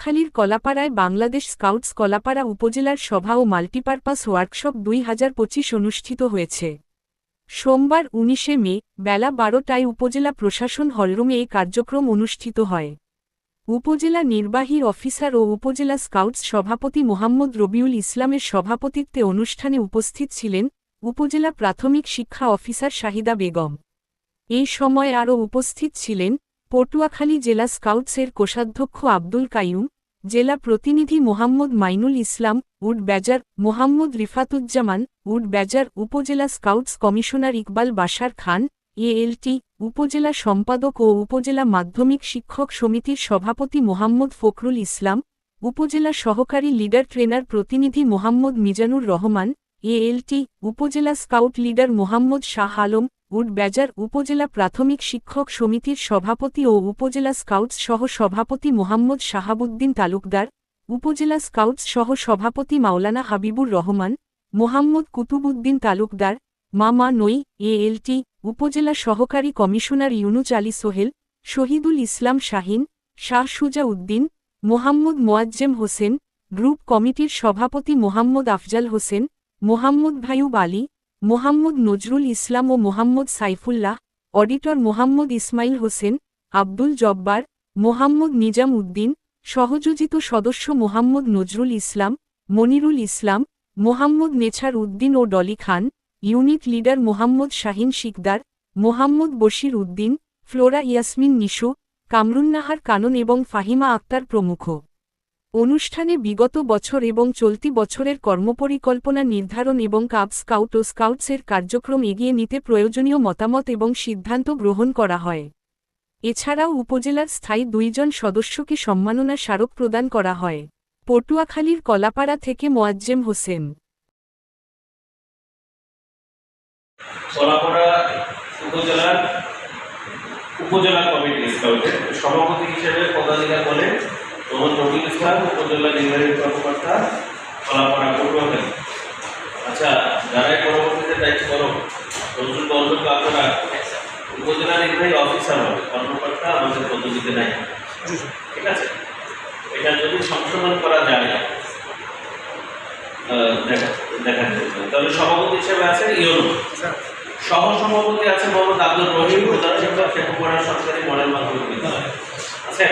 পটুয়াখালীর কলাপাড়ায় বাংলাদেশ স্কাউটস কলাপাড়া উপজেলার সভা ও মাল্টিপারপাস ওয়ার্কশপ 2025 অনুষ্ঠিত হয়েছে। সোমবার 19 মে বেলা 12টায় উপজেলা প্রশাসন হলরুমে এই কার্যক্রম অনুষ্ঠিত হয়। উপজেলা নির্বাহী অফিসার ও উপজেলা স্কাউটস সভাপতি মোহাম্মদ রবিউল ইসলামের সভাপতিত্বে অনুষ্ঠানে উপস্থিত ছিলেন উপজেলা প্রাথমিক শিক্ষা অফিসার শাহিদা বেগম। এই সময় আরও উপস্থিত ছিলেন পটুয়াখালী জেলা স্কাউটসের কোষাধ্যক্ষ আব্দুল কাইয়ুম, জেলা প্রতিনিধি মোহাম্মদ মাইনুল ইসলাম, উড বেজার, মোহাম্মদ রিফাতুজ্জামান, উড বেজার, উপজেলা স্কাউটস কমিশনার ইকবাল বাশার খান, এএলটি, উপজেলা সম্পাদক ও উপজেলা মাধ্যমিক শিক্ষক সমিতির সভাপতি মোহাম্মদ ফখরুল ইসলাম, উপজেলা সহকারী লিডার ট্রেনার প্রতিনিধি মোহাম্মদ মিজানুর রহমান, এএলটি, উপজেলা scout leader Mohammad Shah Alam, wood badger, উপজেলা প্রাথমিক শিক্ষক সমিতির সভাপতি ও উপজেলা স্কাউটস সহ সভাপতি মোহাম্মদ শাহাবুদ্দিন তালুকদার, উপজেলা স্কাউটস সহ সভাপতি মাওলানা হাবিবুর রহমান, মোহাম্মদ কুতুবুদ্দিন তালুকদার, মামা নই, এএলটি, উপজেলা সহকারী কমিশনার ইউনুস আলী সোহেল, শহীদুল ইসলাম শাহিন, শাহ সুজা উদ্দিন, মোহাম্মদ মোয়াজ্জেম হোসেন, গ্রুপ কমিটির সভাপতি মোহাম্মদ আফজাল হোসেন, মোহাম্মদ ভাইয়ুব আলী, মোহাম্মদ নজরুল ইসলাম ও মোহাম্মদ সাইফুল্লাহ, অডিটর মোহাম্মদ ইসমাইল হোসেন, আব্দুল জব্বার, মোহাম্মদ নিজাম উদ্দিন, সহযোজিত সদস্য মোহাম্মদ নজরুল ইসলাম, মনিরুল ইসলাম, মোহাম্মদ নেছার উদ্দিন ও ডলি খান, ইউনিট লিডার মোহাম্মদ শাহিন শিকদার, মোহাম্মদ বশির উদ্দিন, ফ্লোরা ইয়াসমিন নিশু, কামরুন্নাহার কানন এবং ফাহিমা আক্তার প্রমুখ। অনুষ্ঠানে বিগত বছর এবং চলতি বছরের কর্মপরিকল্পনা নির্ধারণ এবং কাব স্কাউট ও স্কাউটসের কার্যক্রম এগিয়ে নিতে প্রয়োজনীয় মতামত এবং সিদ্ধান্ত গ্রহণ করা হয়। এছাড়াও উপজেলার স্থায়ী 2 জন সদস্যকে সম্মাননা স্মারক প্রদান করা হয়। পটুয়াখালীর কলাপাড়া থেকে মোয়াজ্জেম হোসেন। কলাপাড়া উপজেলা কমিটির স্কাউটের সভাপতি হিসেবে পদাধিকার বলেন মোহাম্মদ রবিউল ইসলাম, উপজেলা নির্বাহী কর্মকর্তা, কলাপাড়া, পটুয়াখালী। আচ্ছা, যারাই পরবর্তীতে দায়িত্ব করো নজরুল বন্ধুকে আপনারা উপজেলা নির্বাহী অফিসার হবে, কর্মকর্তা আমাদের পদ্ধতিতে নাই, ঠিক আছে? এটা যদি সংশোধন করা যায় দেখা যায়, তাহলে সভাপতি হিসেবে আছেন ইউনু, সহ সভাপতি আছে মোহাম্মদ আব্দুল রহিম, প্রধান শিক্ষক, শেখুপাড়া সরকারি মডেল মাধ্যমিক বিদ্যালয়, আছে।